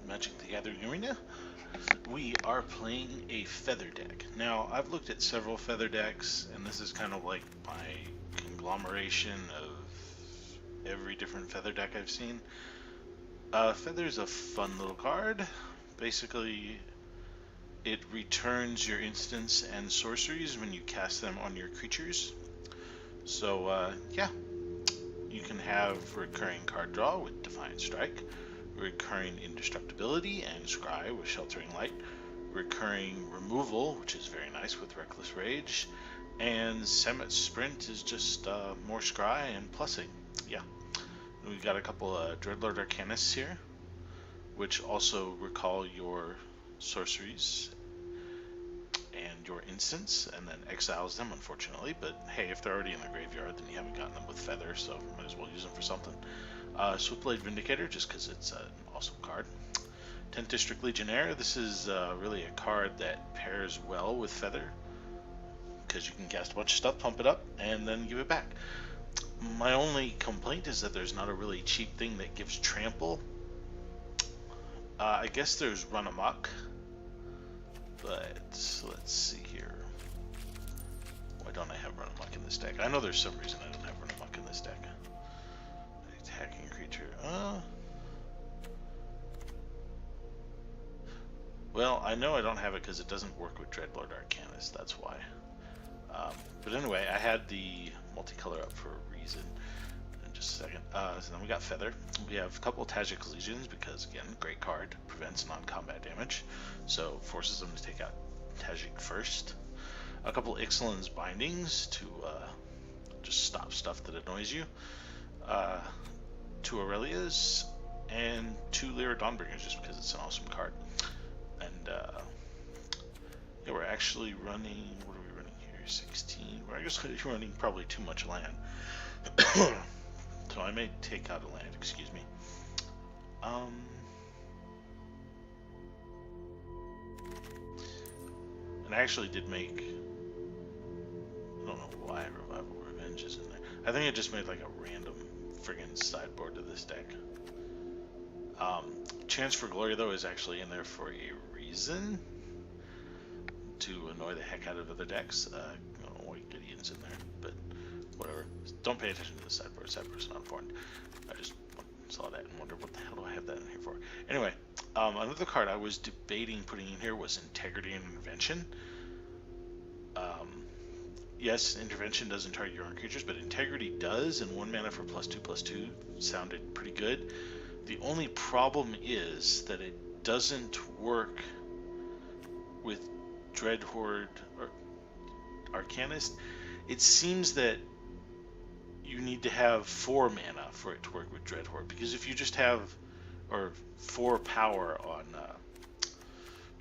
Magic the Gathering Arena. We are playing a feather deck. Now, I've looked at several feather decks, and this is kind of like my conglomeration of every different feather deck I've seen. Feather's a fun little card. Basically, it returns your instants and sorceries when you cast them on your creatures. So, yeah, you can have recurring card draw with Defiant Strike, recurring indestructibility and scry with Sheltering Light, recurring removal, which is very nice with Reckless Rage, and Summit Sprint is just more scry and plussing. Yeah. We've got a couple Dreadlord Arcanists here, which also recall your sorceries and your instants, and then exiles them, unfortunately. But hey, if they're already in the graveyard, then you haven't gotten them with Feather, so might as well use them for something. Swiftblade Vindicator, just because it's an awesome card. 10th District Legionnaire, this is really a card that pairs well with Feather, because you can cast a bunch of stuff, pump it up, and then give it back. My only complaint is that there's not a really cheap thing that gives trample. I guess there's Run Amok, but let's see here. Why don't I have Run Amok in this deck? I know there's some reason I don't have Run Amok in this deck. Attacking creature. Well, I know I don't have it because it doesn't work with Dreadlord Arcanist. That's why. But anyway, I had the multicolor up for a reason. In just a second. So then we got Feather. We have a couple of Tajik's Legions because, again, great card. Prevents non-combat damage. So forces them to take out Tajik first. A couple Ixalan's Bindings to just stop stuff that annoys you. 2 Aurelias. And 2 Lyra Dawnbringers just because it's an awesome card. And yeah, we're actually running, what are we running here, 16? We're actually running probably too much land. So I may take out a land, excuse me. And I actually did make, I don't know why Revival Revenge is in there. I think I just made like a random friggin' sideboard to this deck. Chance for Glory, though, is actually in there for a reason. To annoy the heck out of other decks. I don't know why Gideon's in there, but whatever. Don't pay attention to the sideboard. Sideboard's not important. I just saw that and wondered what the hell do I have that in here for. Anyway, another card I was debating putting in here was Integrity and Intervention. Yes, Intervention doesn't target your own creatures, but Integrity does, and 1 mana for +2/+2 sounded pretty good. The only problem is that it doesn't work with Dreadhorde or Arcanist. It seems that you need to have 4 mana for it to work with Dreadhorde, because if you just have, or 4 power on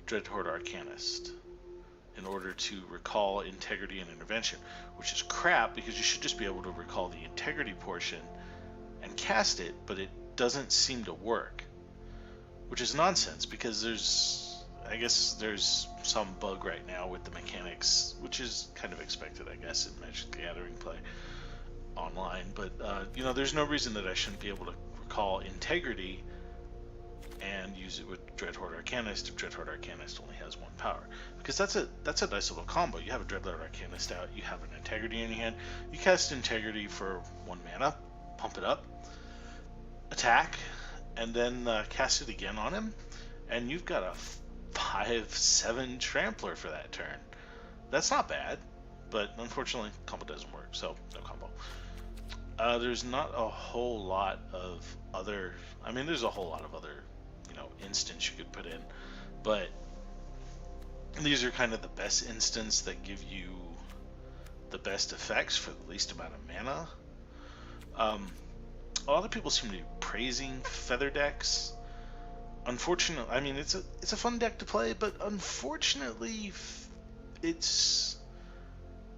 Dreadhorde Arcanist in order to recall Integrity and Intervention, which is crap because you should just be able to recall the Integrity portion and cast it, but it doesn't seem to work, which is nonsense because I guess there's some bug right now with the mechanics, which is kind of expected, I guess, in Magic the Gathering play online. But you know, there's no reason that I shouldn't be able to recall Integrity and use it with Dreadhorde Arcanist if Dreadhorde Arcanist only has 1 power, because that's a nice little combo. You have a Dreadlord Arcanist out, you have an Integrity in your hand, you cast Integrity for 1 mana, pump it up, attack, and then cast it again on him, and you've got a 5/7 Trampler for that turn. That's not bad, but unfortunately combo doesn't work, so no combo. There's not a whole lot of other, I mean there's a whole lot of other, you know, instants you could put in, but these are kind of the best instants that give you the best effects for the least amount of mana. A lot of people seem to be praising Feather decks. Unfortunately, I mean, it's a fun deck to play, but unfortunately, it's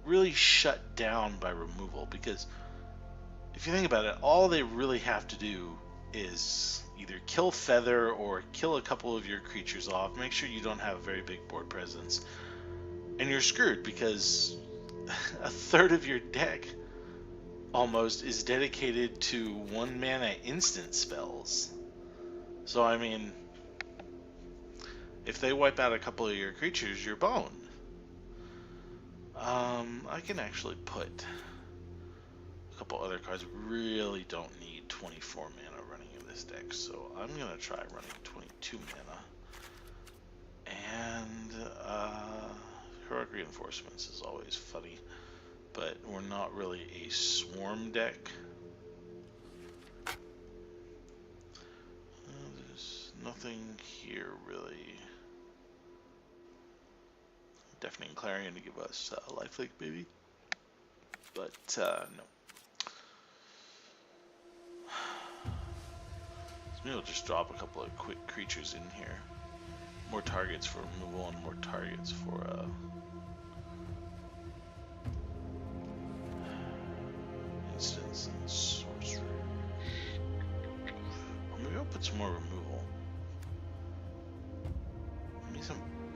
really shut down by removal, because if you think about it, all they really have to do is either kill Feather or kill a couple of your creatures off, make sure you don't have a very big board presence, and you're screwed, because a third of your deck almost is dedicated to 1 mana instant spells. So I mean, If they wipe out a couple of your creatures, you're boned. I can actually put a couple other cards. Really don't need 24 mana running in this deck, so I'm gonna try running 22 mana. And Heroic Reinforcements is always funny, but we're not really a swarm deck. There's nothing here really. Deafening Clarion to give us lifelink maybe, but no. So maybe we'll just drop a couple of quick creatures in here. More targets for removal and more targets for instance and sorcery. Or maybe I'll put some more removal.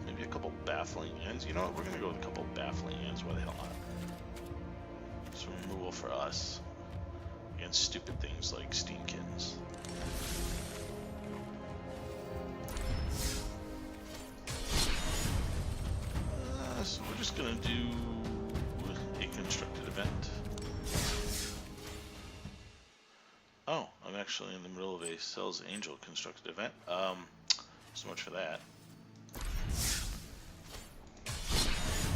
Maybe a couple baffling ends. You know what? We're gonna go with a couple baffling ends. Why the hell not? Some removal for us against stupid things like Steamkins. So we're just gonna do a constructed event. Oh, I'm actually in the middle of a Cells Angel constructed event. So much for that.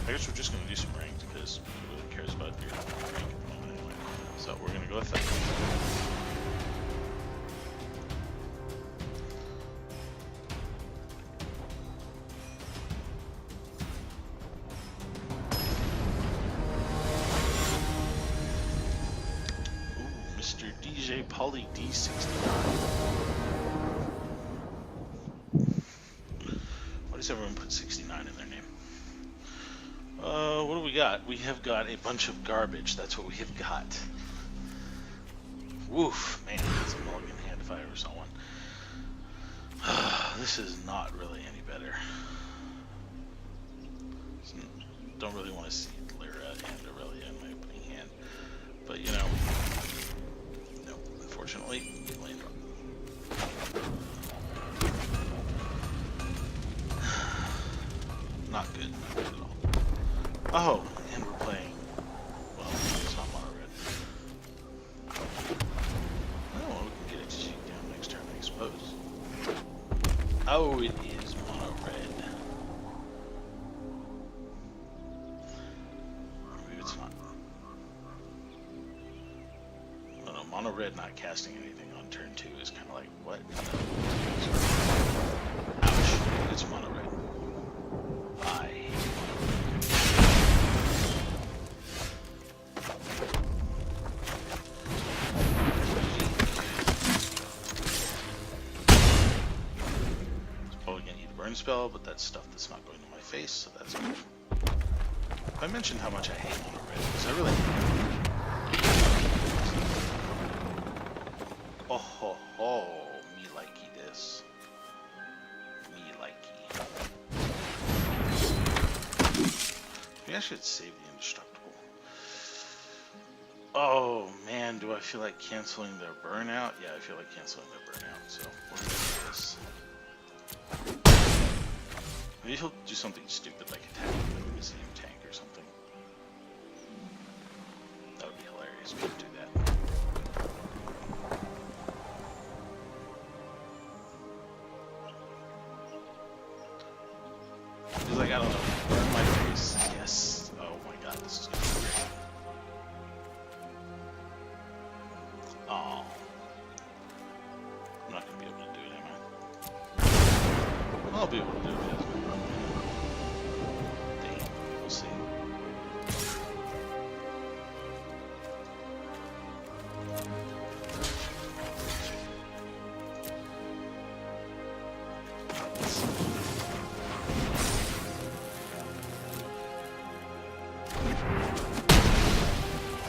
I guess we're just going to do some ranked because who really cares about your rank at the moment anyway. So we're going to go with that. Ooh, Mr. DJ Poly D69. Why does everyone put 69 in their name? What do we got? We have got a bunch of garbage. That's what we have got. Woof, man, that's a mulligan hand if I ever saw one. This is not really any better. Don't really want to see Lyra and Aurelia in my opening hand. But, you know, no, unfortunately, land drop. Not good at all. Oh, and we're playing, well, it's not mono red. Oh, we can get MTG down next turn, I suppose. Oh, it is mono red. Or maybe it's not. Oh no, mono red not casting anything on turn 2 is kind of like, what? Ouch, it's mono red. Spell, but that's stuff that's not going to my face, so that's good. I mentioned how much I hate mono red, because I really oh ho ho, me likey this. Me likey. Maybe I should save the indestructible. Oh man, do I feel like canceling their burnout? Yeah, I feel like canceling their burnout, so we're gonna do this. Maybe he'll do something stupid like attack with a museum tank or something. That would be hilarious if he could do that. He's like, I don't know, burn my face. Yes. Oh my god, this is gonna be great. Oh. I'm not gonna be able to do it, am I? I'll be able to do it. We'll see.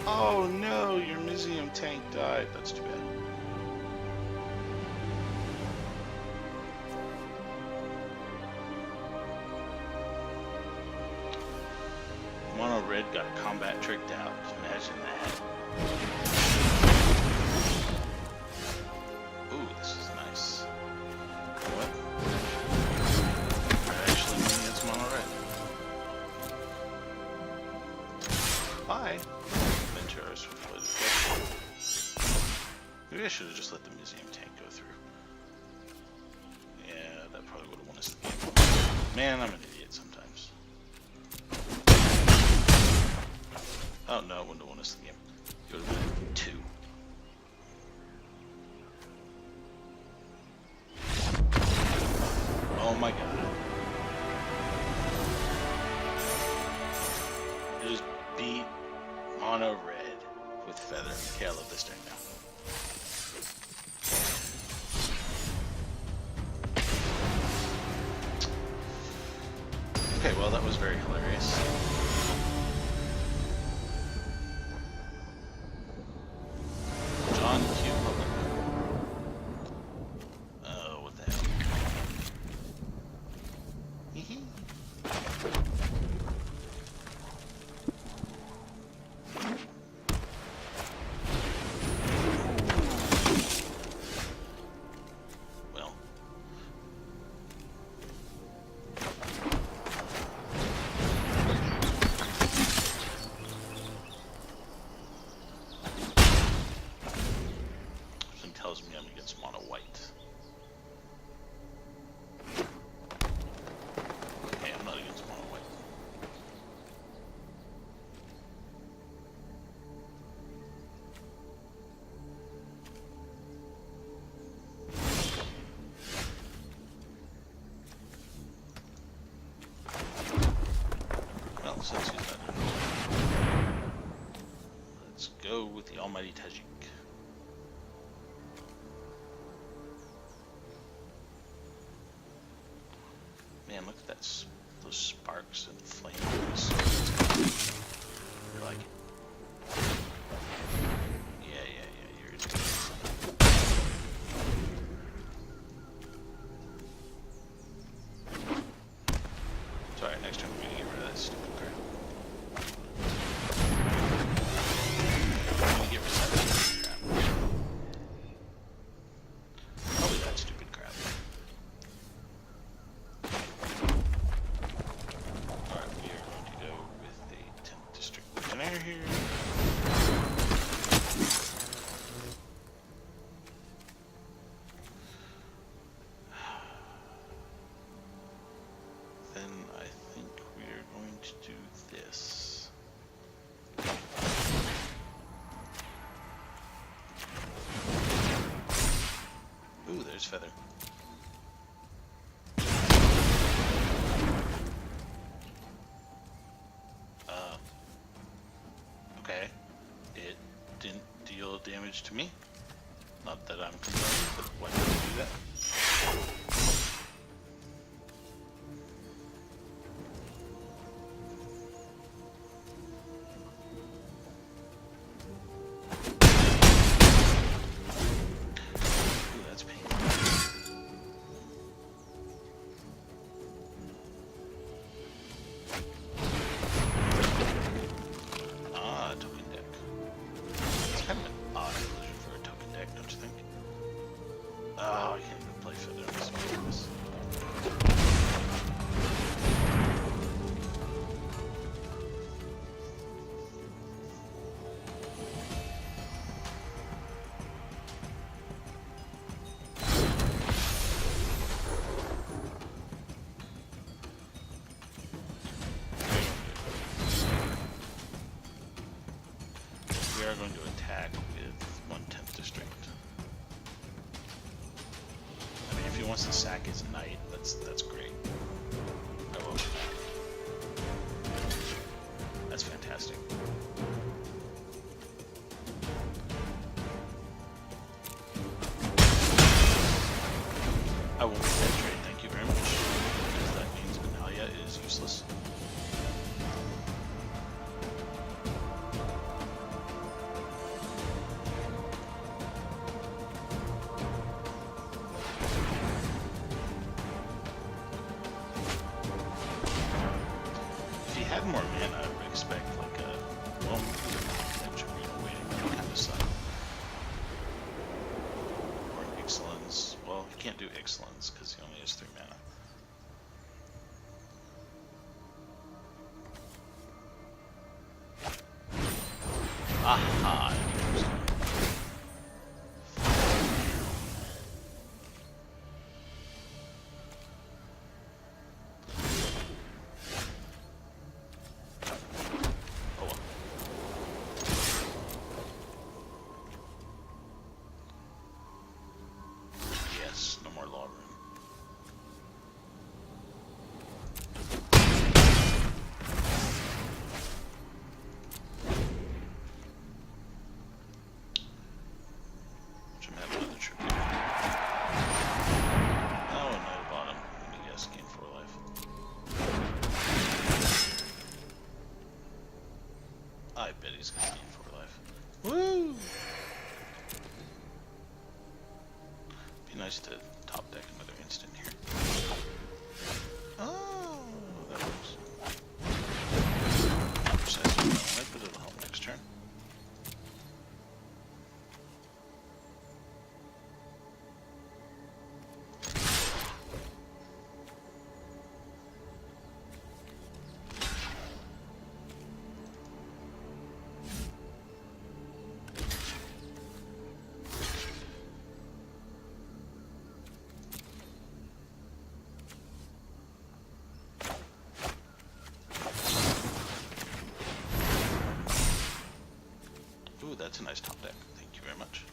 Oh no, your museum tank died. That's too bad. Mono red got combat tricked out. Imagine that. Ooh, this is nice. What? Man, I'm an idiot sometimes. Oh no, it wouldn't have won us the game. It would have been 2. Oh my god. Just beat mono red with feather. Okay, I love this deck now. Okay, well that was very hilarious. John Q. Public. Oh, what the hell? Hee Well. Something tells me I'm against mono white. Okay, I'm not against mono white. Well, since he's not doing it, let's go with the almighty Tajik. Man, look at that, those sparks and flames. You're like, yeah, you're doing it. Sorry, next time we're gonna get rid of that stupid crap. I'm gonna get rid of that stupid crap. Probably that stupid crap. Alright, we are going to go with the 10th District Legionnaire here. Then I think we are going to do this. Ooh, there's feather. Okay. It didn't deal damage to me. Not that I'm concerned, but why did it do that? Ooh, that's painful. Ah, token deck. It's kind of an odd illusion for a token deck, don't you think? Oh, I can't even play feather unless I do this. We are going to attack with 1/10 District. I mean, if he wants to sack his knight, that's great. I will. That's fantastic. I won't make that trade, thank you very much, because that means Benalia is useless. If he had more mana, I would expect like a waiting kind of stuff. Or an Ixalan's. Well, he can't do Ixalan's because he only has 3 mana. Aha! nice to top deck another instant here. Oh, that works. Precisely what I wanted, but it'll help next turn. Ooh, that's a nice top deck. Thank you very much.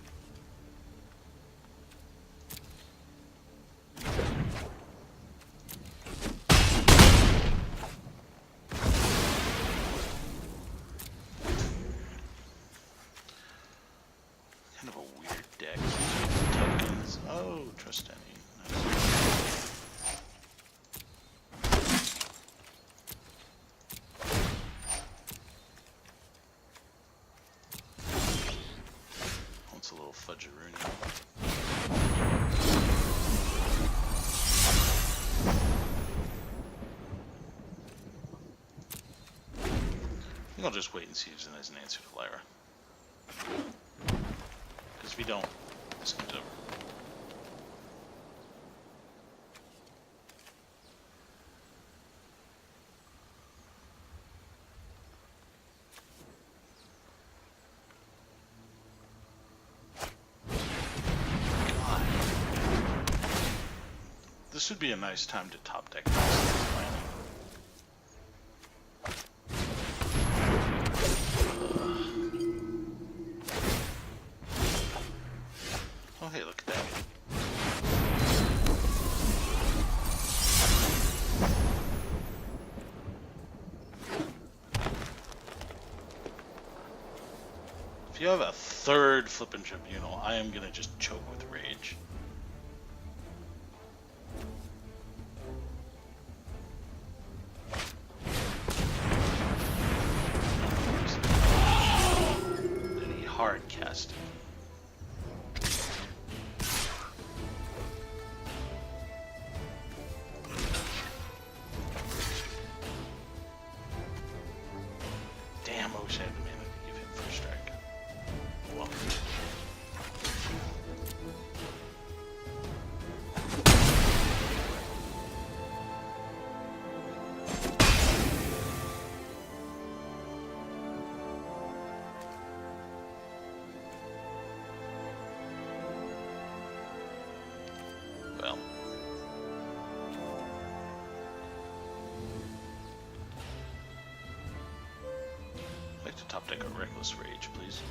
Kind of a weird deck. Tokens. Oh, trust any. It's a little fudgeroonie. I think I'll just wait and see if there's an answer to Lyra. Because if we don't, this game's over. This would be a nice time to top deck this. Oh hey, look at that. If you have a third flippin' tribunal, I am gonna just choke with rage. Hard casting. Damn, I wish I had the mana to give him first strike. Well. Well. I'd like to top deck a Reckless Rage, please.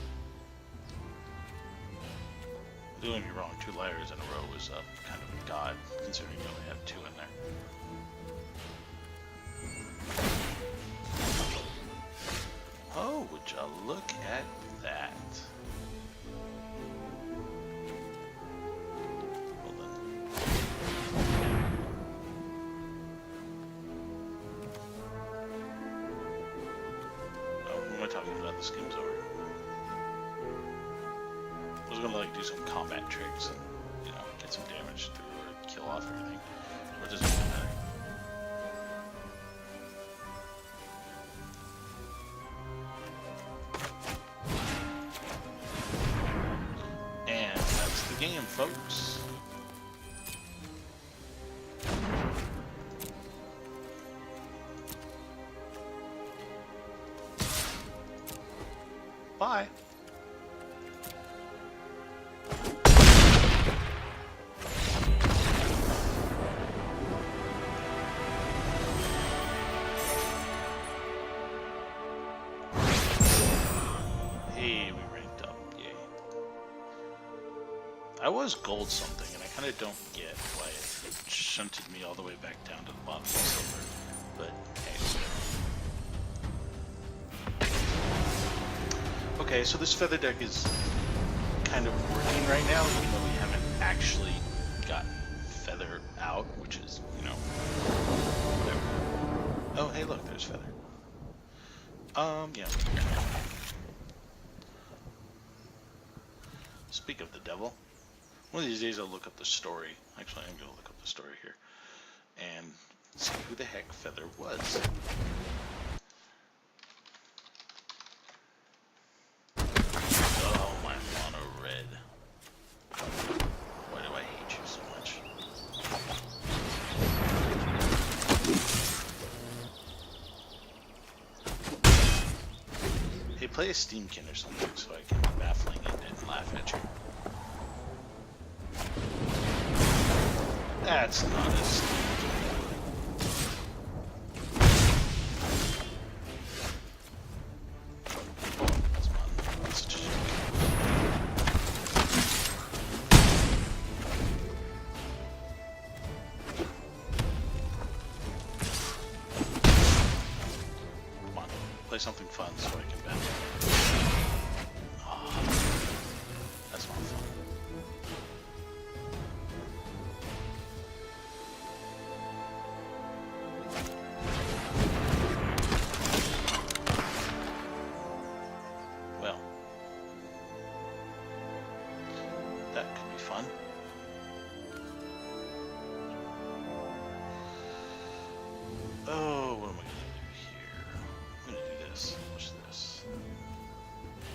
Don't get me wrong, 2 Lyres in a row is kind of a god, considering you only have 2 in there. Oh, would ya look at that? Talking about this game's over. I was gonna like do some combat tricks and, you know, get some damage through or kill off everything. Or it doesn't really matter. And that's the game, folks. Bye. Hey, we ranked up. Yay. I was gold something, and I kind of don't get why it shunted me all the way back down to the bottom of silver. But hey. Okay, so this feather deck is kind of working right now, even though we haven't actually gotten feather out, which is, you know, whatever. Oh, hey, look, there's feather. Yeah. Speak of the devil. One of these days I'll look up the story. Actually, I'm going to look up the story here and see who the heck Feather was. Oh, my mono red. Why do I hate you so much? Hey, play a Steamkin or something so I can baffling it and laugh at you. That's not a Steamkin. That's fun. That's such a joke. Come on, play something fun so I can baffle. Oh, that's not fun. Well, that could be fun. Oh, what am I going to do here? I'm going to do this. What's this?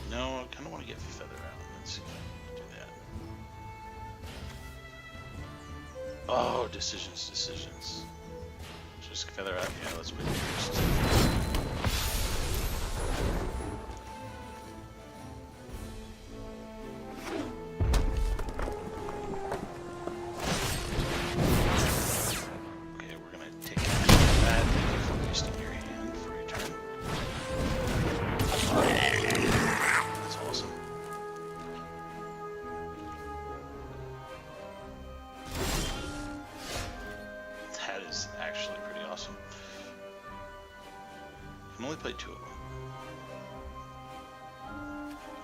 No, I kind of want to get Feather out. Let's see if I can do that. Oh, decisions. Just Feather out. Yeah, let's wait first. Okay, we're gonna take action on that. Thank you for wasting your hand for your turn. That's awesome. That is actually pretty awesome. I can only play 2 of them,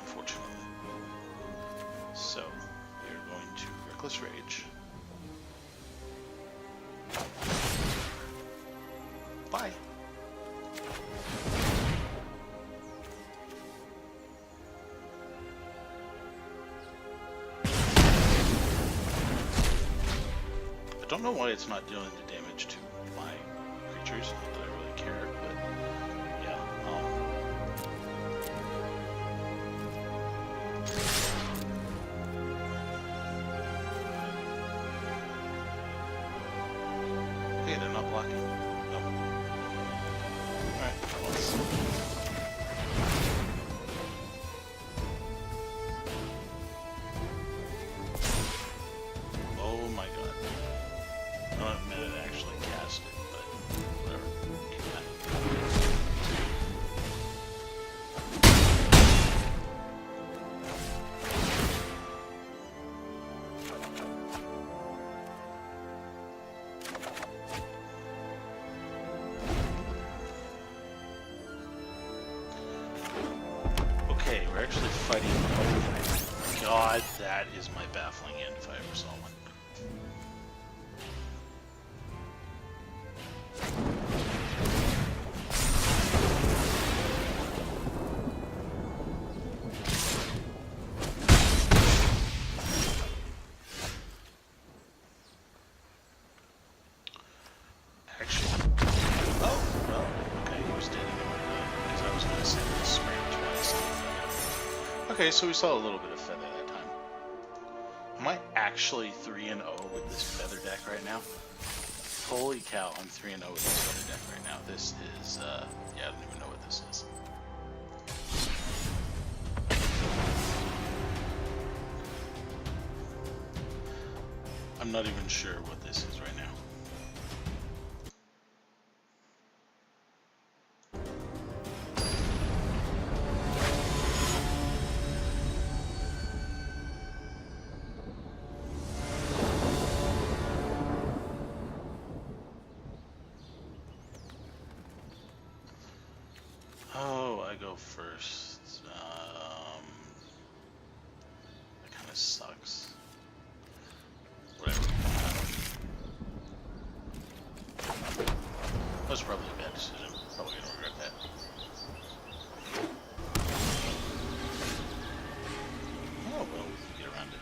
unfortunately. So, we are going to Reckless Rage. Bye. I don't know why it's not dealing the damage to my creatures, not that I really care, but yeah. Hey, they're not blocking. No. Alright, well, let's... Oh my god. I don't admit it actually cast it, but whatever. Keep that. Okay, we're actually fighting. Oh my god, that is my baffling end if I ever saw one. Actually, oh, well, okay, he was dead anyway, because I was going to send this spray twice. Okay, so we saw a little bit of Feather that time. Am I actually 3-0 with this Feather deck right now? Holy cow, I'm 3-0 with this Feather deck right now. This is, yeah, I don't even know what this is. I'm not even sure what this is right now. Oh, I go first. That kind of sucks. Whatever. That was probably a bad decision. Probably gonna regret that. Oh, well, we can get around it.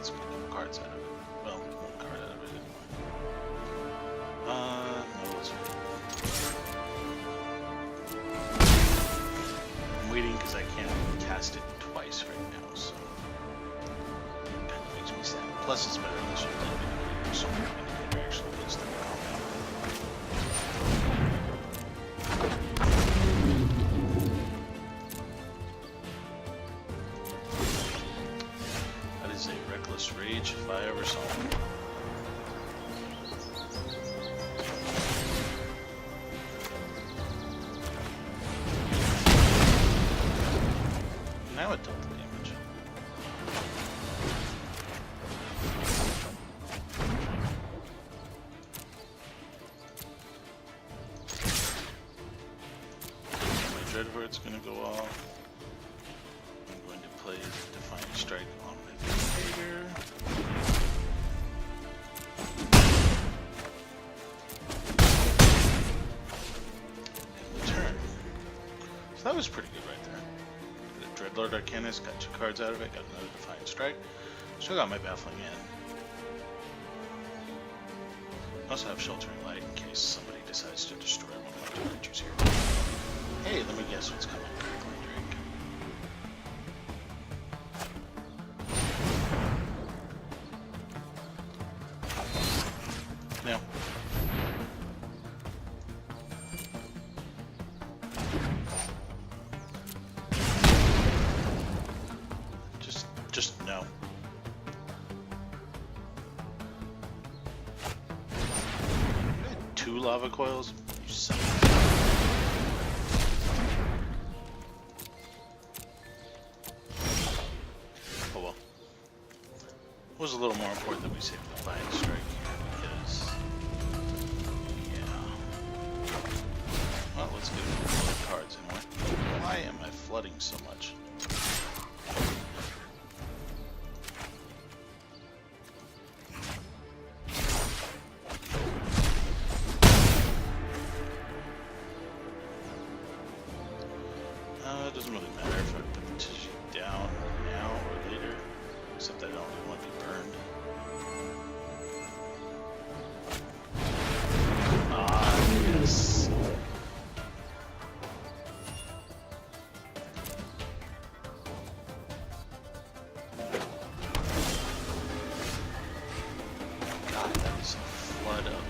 let's get a couple cards out of it. Well, one card out of it anyway. No, let's wait. I'm waiting because I can't cast it twice right now, so it kind of makes me sad. Plus, it's better unless you play Vindicator, so Vindicator actually gets the compound. That is a reckless rage if I ever saw one. Now it dealt the damage. My Dreadhort's gonna go off. I'm going to play Defiant Strike on my Vindicator. And turn. So that was pretty good right there. Dreadlord Arcanist, got 2 cards out of it, got another Defiant Strike. Still got my Baffling End. Also have Sheltering Light in case somebody decides to destroy one of my 2 creatures here. Hey, let me guess what's coming. Crackling Drake. Now. Just no. You had 2 lava coils? You suck. Oh well. It was a little more important that we saved the Defiant Strike here because... yeah. Well, let's get a couple cards anyway. Why am I flooding so much? It doesn't really matter if I put the MTG down now or later, except I don't really want to be burned. Ah, yes. God, that is a flood of land.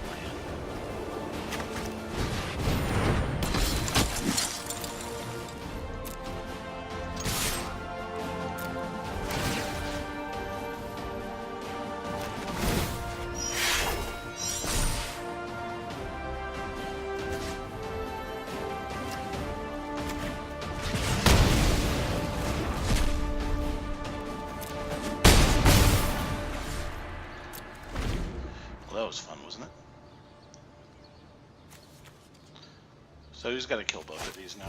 That was fun, wasn't it? So he's got to kill both of these now.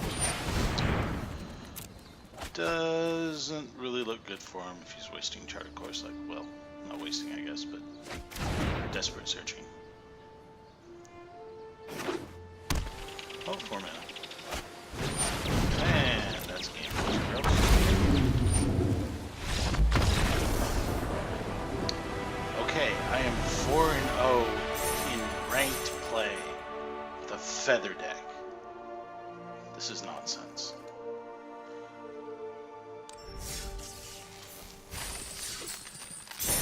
Doesn't really look good for him if he's wasting Charted Course. Like, well, not wasting, I guess, but desperate searching. Oh, 4 mana. And that's game over, girls. Okay, I am 4-0 in ranked play with a feather deck. This is nonsense.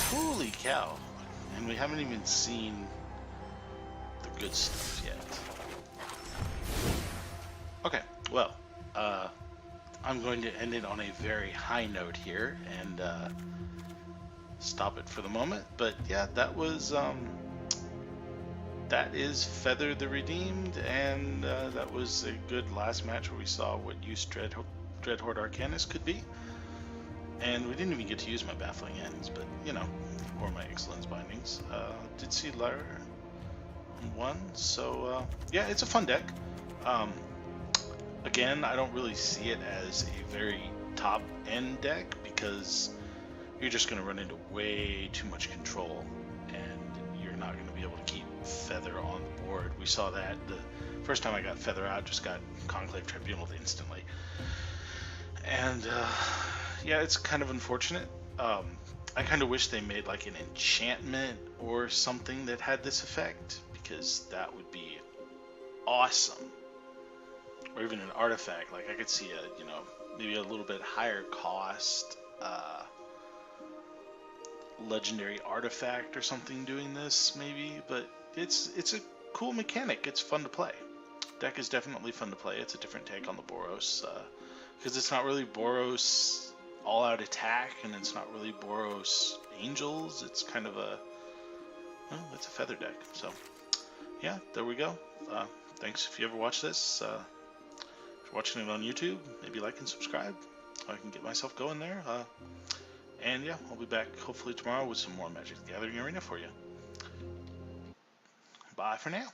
Holy cow. And we haven't even seen the good stuff yet. Okay, well, I'm going to end it on a very high note here and stop it for the moment. But yeah, that was that is Feather the Redeemed, and that was a good last match where we saw what use Dreadhorde Arcanist could be. And we didn't even get to use my Baffling Ends, but you know, or my Excellence Bindings. Did see Lyra on 1, so yeah, it's a fun deck. Again, I don't really see it as a very top end deck because you're just going to run into way too much control and you're not going to be able to keep Feather on the board. We saw that the first time I got Feather out, just got Conclave Tribunal instantly. And yeah, it's kind of unfortunate. I kind of wish they made like an enchantment or something that had this effect, because that would be awesome. Or even an artifact. Like I could see a, maybe a little bit higher cost legendary artifact or something doing this maybe, but it's a cool mechanic. It's fun to play. Deck is definitely fun to play. It's a different take on the Boros, because it's not really Boros all-out attack, and it's not really Boros Angels. It's kind of it's a feather deck. So yeah, there we go. Thanks if you ever watch this. If you're watching it on YouTube, maybe like and subscribe so I can get myself going there. And yeah, I'll be back hopefully tomorrow with some more Magic the Gathering Arena for you. Bye for now.